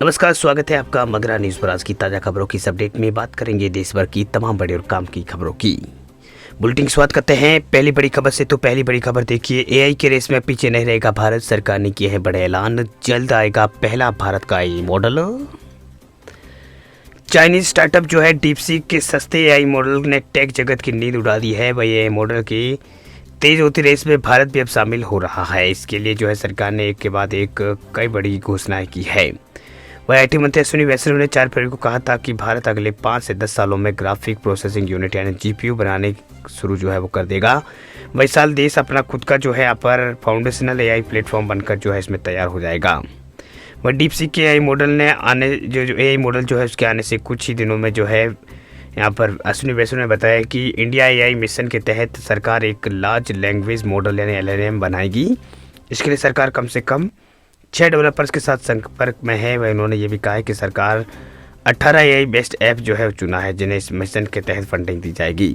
नमस्कार, स्वागत है आपका मगरा न्यूज पर। आज की ताज़ा खबरों की इस अपडेट में बात करेंगे देश भर की तमाम बड़ी और काम की खबरों की। बुलेटिन की शुरुआत करते हैं पहली बड़ी खबर से। तो पहली बड़ी खबर देखिए, एआई के रेस में पीछे नहीं रहेगा भारत। सरकार ने किए हैं बड़े ऐलान, जल्द आएगा पहला भारत का एआई मॉडल। चाइनीज स्टार्टअप जो है डीपसीक के सस्ते एआई मॉडल ने टेक जगत की नींद उड़ा दी है। वही एआई मॉडल की तेज होती रेस में भारत भी अब शामिल हो रहा है। इसके लिए जो है सरकार ने एक के बाद एक कई बड़ी घोषणाएं की है। वह आईटी मंत्री अश्विनी वैष्णव ने 4 फरवरी को कहा था कि भारत अगले 5 से 10 सालों में ग्राफिक प्रोसेसिंग यूनिट यानी जीपीयू बनाने शुरू जो है वो कर देगा। वही साल देश अपना खुद का जो है अपर फाउंडेशनल एआई प्लेटफॉर्म बनकर जो है इसमें तैयार हो जाएगा। वह डीपसीक के एआई मॉडल ने आने जो एआई मॉडल जो है उसके आने से कुछ ही दिनों में जो है यहाँ पर अश्विनी वैष्णव ने बताया कि इंडिया एआई मिशन के तहत सरकार एक लार्ज लैंग्वेज मॉडल यानी एलएलएम बनाएगी। इसके लिए सरकार कम से कम 6 डेवलपर्स के साथ संपर्क में है। वह इन्होंने ये भी कहा है कि सरकार 18 एआई बेस्ट ऐप जो है चुना है जिन्हें इस मिशन के तहत फंडिंग दी जाएगी।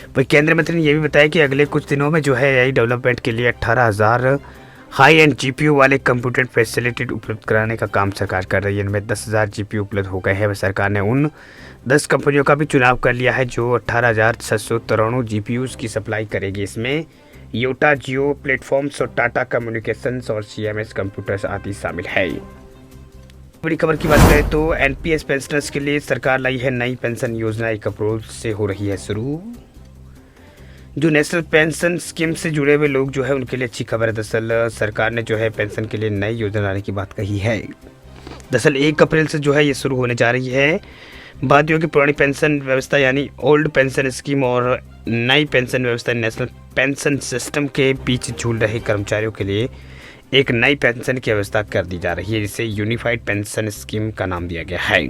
वही केंद्रीय मंत्री ने यह भी बताया कि अगले कुछ दिनों में जो है एआई डेवलपमेंट के लिए 18,000 हाई एंड जीपीयू वाले कंप्यूटर फैसिलिटी उपलब्ध कराने का काम सरकार कर रही है। इनमें 10,000 जीपीयू उपलब्ध हो गए हैं। वह सरकार ने उन 10 कंपनियों का भी चुनाव कर लिया है जो 18,693 जीपीयूज की सप्लाई करेगी। इसमें योटा जियो प्लेटफॉर्म्स और टाटा कम्युनिकेशंस और सीएमएस कंप्यूटर्स आदि शामिल है। बड़ी खबर की बात करें तो एनपीएस पेंशनर्स के लिए सरकार लाई है नई पेंशन योजना। 1 अप्रैल से हो रही है शुरू। जो नेशनल पेंशन स्कीम से जुड़े हुए लोग जो है उनके लिए अच्छी खबर है। दरअसल सरकार ने जो है पेंशन के लिए नई योजना लाने की बात कही है। दरअसल 1 अप्रैल से जो है ये शुरू होने जा रही है। वादियों की पुरानी पेंशन व्यवस्था यानी ओल्ड पेंशन स्कीम और नई पेंशन व्यवस्था नेशनल पेंशन सिस्टम के बीच झूल रहे कर्मचारियों के लिए एक नई पेंशन की व्यवस्था कर दी जा रही है, जिसे यूनिफाइड पेंशन स्कीम का नाम दिया गया है।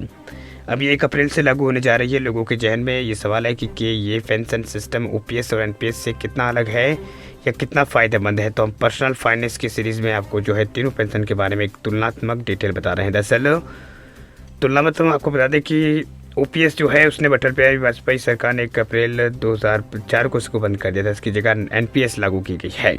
अब ये 1 अप्रैल से लागू होने जा रही है। लोगों के जहन में ये सवाल है कि ये पेंशन सिस्टम ओपीएस और एनपीएस से कितना अलग है या कितना फ़ायदेमंद है। तो हम पर्सनल फाइनेंस की सीरीज़ में आपको जो है तीनों पेंशन के बारे में एक तुलनात्मक डिटेल बता रहे हैं। दरअसल तुलना मतलब आपको बता दें कि ओपीएस जो है उसने अटल बिहारी वाजपेयी सरकार ने 1 अप्रैल 2004 को इसको बंद कर दिया था। इसकी जगह एनपीएस लागू की गई है।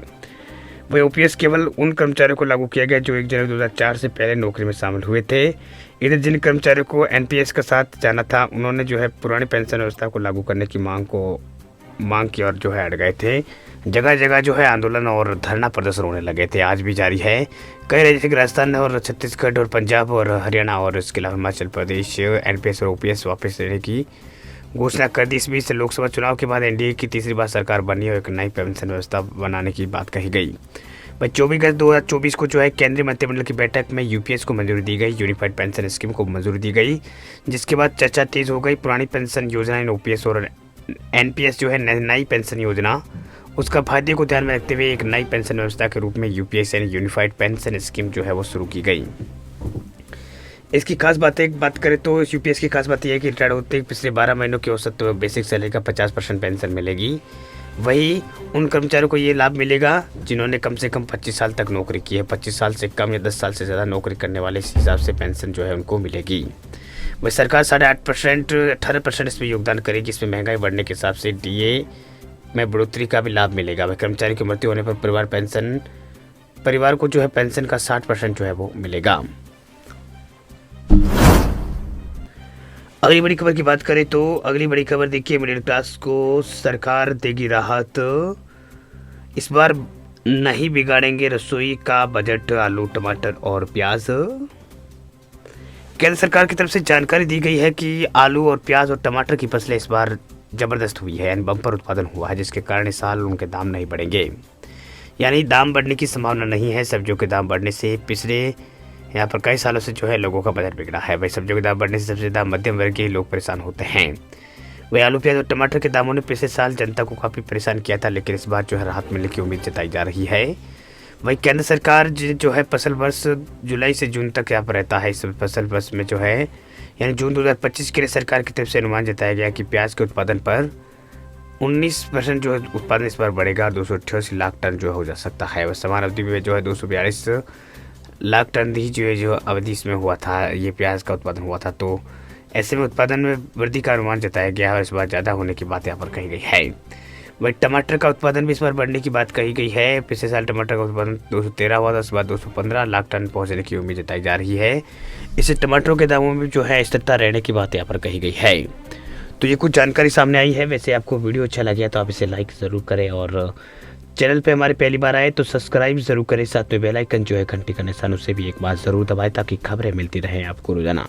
वही ओपीएस केवल उन कर्मचारियों को लागू किया गया जो 1 जनवरी 2004 से पहले नौकरी में शामिल हुए थे। इधर जिन कर्मचारियों को एनपीएस का साथ जाना था उन्होंने जो है पुरानी पेंशन व्यवस्था को लागू करने की मांग की और जो है अड़ गए थे। जगह जगह जो है आंदोलन और धरना प्रदर्शन होने लगे थे। आज भी जारी है। कई राज्य जैसे राजस्थान और छत्तीसगढ़ और पंजाब और हरियाणा और इसके अलावा हिमाचल प्रदेश एनपीएस और ओपीएस वापस लेने की घोषणा कर दी। इस बीच लोकसभा चुनाव के बाद एनडीए की तीसरी बार सरकार बनी और एक नई पेंशन व्यवस्था बनाने की बात कही गई। 24 अगस्त 2024 को जो है केंद्रीय मंत्रिमंडल की बैठक में यूपीएस को मंजूरी दी गई, यूनिफाइड पेंशन स्कीम को मंजूरी दी गई, जिसके बाद चर्चा तेज हो गई। पुरानी पेंशन योजना ओपीएस और एनपीएस जो है नई पेंशन योजना उसका फायदे को ध्यान में रखते हुए एक नई पेंशन व्यवस्था के रूप में यूपीएस यानी यूनिफाइड पेंशन स्कीम जो है वो शुरू की गई। इसकी खास बात करें तो यूपीएस की खास बात यह है कि रिटायर्ड होते ही पिछले 12 महीनों की औसत बेसिक सैलरी का 50% पेंशन मिलेगी। वही उन कर्मचारियों को ये लाभ मिलेगा जिन्होंने कम से कम 25 साल तक नौकरी की है। 25 साल से कम या 10 साल से ज़्यादा नौकरी करने वाले इस हिसाब से पेंशन जो है उनको मिलेगी। वही सरकार 8.5% 18% इसमें योगदान करेगी। इसमें महंगाई बढ़ने के हिसाब से डीए में बढ़ोतरी का भी लाभ मिलेगा। वह कर्मचारी की मृत्यु होने पर परिवार को जो है पेंशन का 60% जो है वो मिलेगा। अगली बड़ी खबर की बात करें तो अगली बड़ी खबर देखिए, मिडिल क्लास को सरकार देगी राहत। इस बार नहीं बिगाड़ेंगे रसोई का बजट, आलू टमाटर और प्याज। केंद्र सरकार की तरफ से जानकारी दी गई है कि आलू और प्याज और टमाटर की फसलें इस बार जबरदस्त हुई है यानी बम्पर उत्पादन हुआ है, जिसके कारण इस साल उनके दाम नहीं बढ़ेंगे। यानी दाम बढ़ने की संभावना नहीं है। सब्जियों के दाम बढ़ने से पिछले यहाँ पर कई सालों से जो है लोगों का बजट बिगड़ा है। वही सब्जियों के दाम बढ़ने से सबसे ज़्यादा मध्यम वर्ग के लोग परेशान होते हैं। वही आलू प्याज और टमाटर के दामों ने पिछले साल जनता को काफ़ी परेशान किया था, लेकिन इस बार जो है राहत मिलने की उम्मीद जताई जा रही है। वही केंद्र सरकार जो है फसल वर्ष जुलाई से जून तक यहाँ पर रहता है। इस फसल वर्ष में जो है यानी जून 2025 के लिए सरकार की तरफ से अनुमान जताया गया कि प्याज के उत्पादन पर 19% जो है उत्पादन इस बार बढ़ेगा और 288 लाख टन जो हो जा सकता है। वह समान अवधि में जो है 242 लाख टन ही जो अवधि इसमें हुआ था, ये प्याज का उत्पादन हुआ था। तो ऐसे में उत्पादन में वृद्धि का अनुमान जताया गया है और इस बार ज़्यादा होने की बात यहाँ पर कही गई है। वही टमाटर का उत्पादन भी इस बार बढ़ने की बात कही गई है। पिछले साल टमाटर का उत्पादन 213 हुआ था, इस बार 215 लाख टन पहुंचने की उम्मीद जताई जा रही है। इससे टमाटरों के दामों में जो है स्थिरता रहने की बात यहाँ पर कही गई है। तो ये कुछ जानकारी सामने आई है। वैसे आपको वीडियो अच्छा लगे तो आप इसे लाइक ज़रूर करें और चैनल पे हमारे पहली बार आए तो सब्सक्राइब ज़रूर करें। साथ में बेल आइकन जो है घंटी का निशान उसे भी एक बार ज़रूर दबाएं ताकि खबरें मिलती रहें आपको रोजाना।